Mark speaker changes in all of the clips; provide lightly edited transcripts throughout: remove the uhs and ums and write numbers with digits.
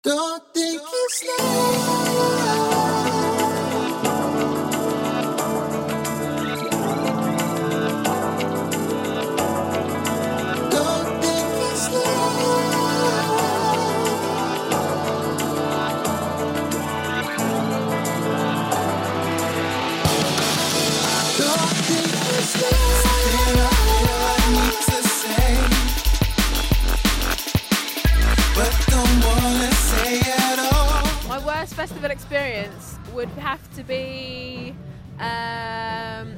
Speaker 1: Don't think it's love. Don't think it's love. Don't think it's love. Something I feel I need to say, but don't wanna say at all.
Speaker 2: My worst festival experience would have to be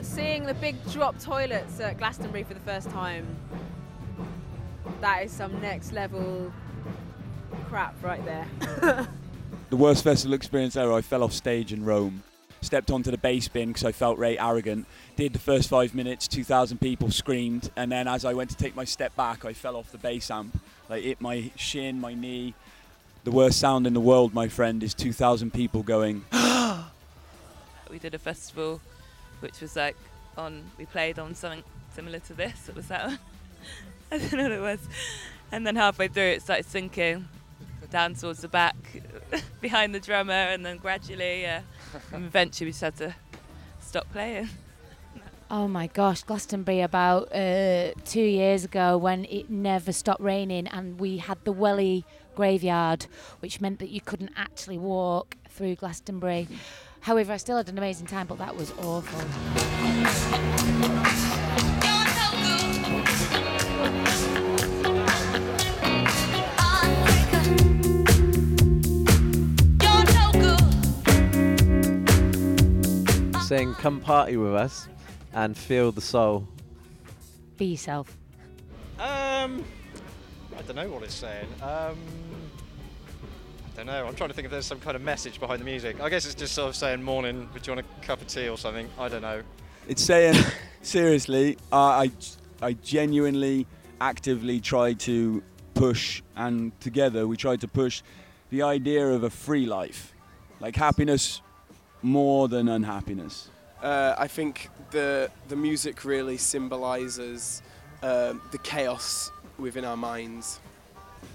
Speaker 2: seeing the big drop toilets at Glastonbury for the first time. That is some next level crap right there.
Speaker 3: The worst festival experience ever, I fell off stage in Rome. Stepped onto the bass bin because I felt very arrogant. Did the first 5 minutes, 2,000 people screamed, and then as I went to take my step back, I fell off the bass amp. Like hit my shin, my knee. The worst sound in the world, my friend, is 2,000 people going.
Speaker 4: We did a festival which was like we played on something similar to this. What was that one? I don't know what it was. And then halfway through it started sinking down towards the back behind the drummer, and then gradually, and eventually we just had to stop playing.
Speaker 5: Oh my gosh, Glastonbury about 2 years ago when it never stopped raining and we had the Welly graveyard, which meant that you couldn't actually walk through Glastonbury. However, I still had an amazing time, but that was awful.
Speaker 6: Saying, come party with us and feel the soul.
Speaker 5: Be yourself.
Speaker 7: I don't know what it's saying. I don't know. I'm trying to think if there's some kind of message behind the music. I guess it's just sort of saying, morning, would you want a cup of tea or something? I don't know.
Speaker 3: It's saying, seriously, I genuinely, actively tried to push, and together we tried to push the idea of a free life. Like happiness more than unhappiness.
Speaker 8: I think the music really symbolises the chaos within our minds.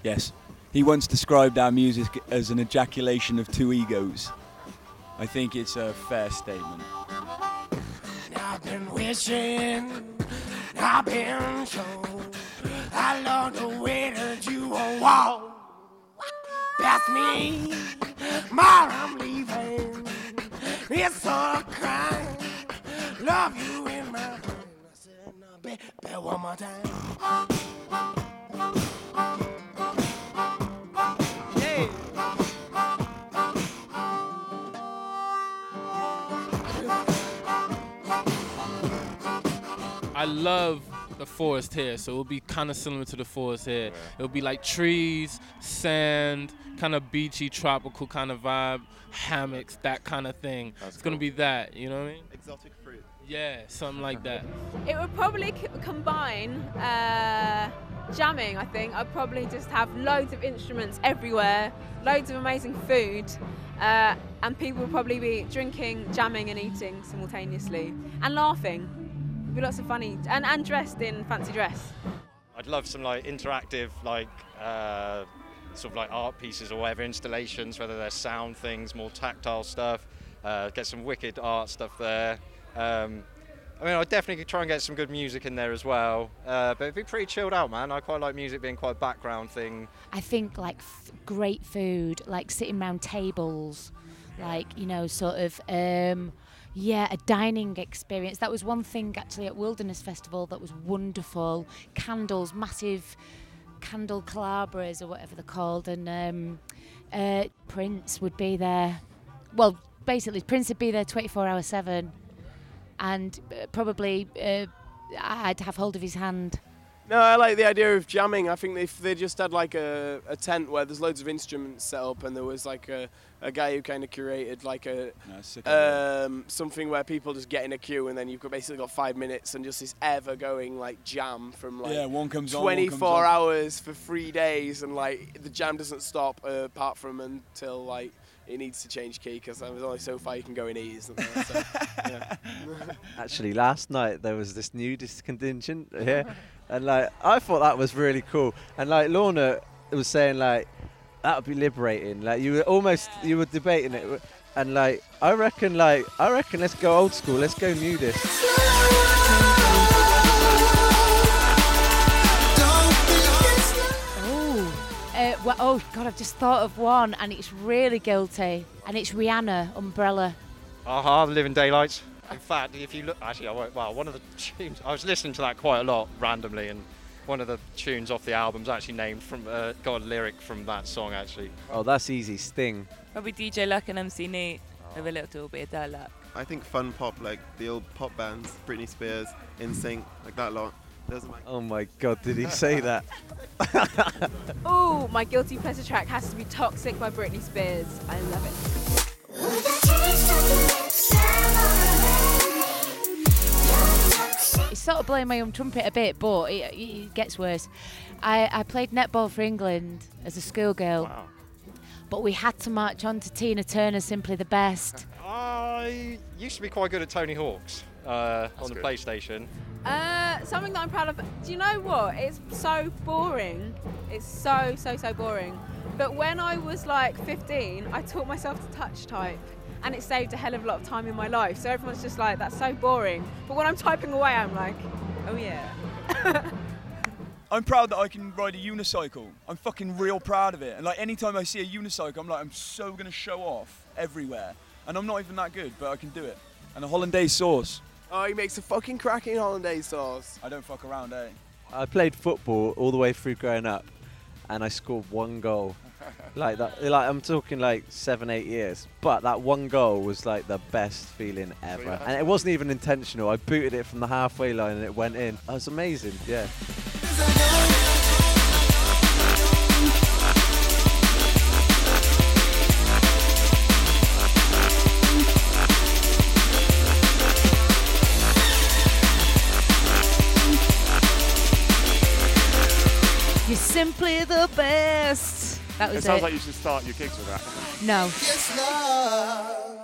Speaker 3: Yes. He once described our music as an ejaculation of two egos. I think it's a fair statement.
Speaker 1: I've been wishing, I've been told, I love the way that you walk past me, more I'm leaving. It's so kind, love you in my hand. I said, no, baby, one more time. Hey.
Speaker 9: I love the forest here, so it'll be kind of similar to the forest here. It'll be like trees, sand, kind of beachy, tropical kind of vibe, hammocks, that kind of thing. It's going to be that, you know what I mean?
Speaker 7: Exotic fruit.
Speaker 9: Yeah, something like that.
Speaker 2: It would probably combine jamming, I think. I'd probably just have loads of instruments everywhere, loads of amazing food, and people would probably be drinking, jamming and eating simultaneously, and laughing. There'd be lots of funny, and dressed in fancy dress.
Speaker 7: I'd love some like interactive, like sort of like art pieces or whatever, installations, whether they're sound things, more tactile stuff. Get some wicked art stuff there. I mean, I'd definitely try and get some good music in there as well, but it'd be pretty chilled out, man. I quite like music being quite a background thing.
Speaker 5: I think like great food, like sitting round tables, like, you know, sort of, a dining experience. That was one thing actually at Wilderness Festival that was wonderful. Candles, massive candle calabres or whatever they're called, and Prince would be there. Well, basically Prince would be there 24/7, and probably I'd have hold of his hand.
Speaker 8: No, I like the idea of jamming. I think if they just had like a tent where there's loads of instruments set up, and there was like a guy who kind of curated like something where people just get in a queue, and then you've basically got 5 minutes and just this ever going like jam from like
Speaker 3: one comes
Speaker 8: 24 hours for 3 days, and like the jam doesn't stop apart from until like it needs to change key, because there's only so far you can go in E, isn't there? So, yeah.
Speaker 6: Actually, last night there was this nudist contingent here, and like I thought that was really cool. And like Lorna was saying, like That would be liberating. Like you were debating it, and like I reckon let's go old school. Let's go nudist.
Speaker 5: Oh God, I've just thought of one, and it's really guilty, and it's Rihanna, Umbrella.
Speaker 7: Living Daylights. In fact, if you look, actually, one of the tunes, I was listening to that quite a lot randomly, and one of the tunes off the album's actually named from, got a lyric from that song, actually.
Speaker 6: Oh, that's easy. Sting.
Speaker 4: Probably DJ Luck and MC Neat with a little bit of dialogue.
Speaker 10: I think fun pop, like the old pop bands, Britney Spears, NSYNC, like that lot.
Speaker 6: Oh my God, did he say that?
Speaker 2: Oh, my guilty pleasure track has to be Toxic by Britney Spears. I love it.
Speaker 5: It's sort of blowing my own trumpet a bit, but it gets worse. I played netball for England as a schoolgirl.
Speaker 7: Wow.
Speaker 5: But we had to march on to Tina Turner's Simply the Best.
Speaker 7: I used to be quite good at Tony Hawk's on the PlayStation.
Speaker 2: Something that I'm proud of. Do you know what? It's so boring. It's so boring. But when I was like 15, I taught myself to touch type. And it saved a hell of a lot of time in my life. So everyone's just like, that's so boring. But when I'm typing away, I'm like, oh yeah.
Speaker 3: I'm proud that I can ride a unicycle. I'm fucking real proud of it. And like anytime I see a unicycle, I'm like, I'm so gonna show off everywhere. And I'm not even that good, but I can do it. And a hollandaise sauce.
Speaker 8: Oh, he makes a fucking cracking hollandaise sauce.
Speaker 3: I don't fuck around, eh?
Speaker 6: I played football all the way through growing up, and I scored one goal. Like that, like I'm talking like 7-8 years, but that one goal was like the best feeling ever, and it wasn't even intentional. I booted it from the halfway line and it went in. That was amazing, yeah.
Speaker 5: You're simply the best. That was
Speaker 11: it sounds like you should start your gigs with that.
Speaker 5: No.
Speaker 1: Yes, love.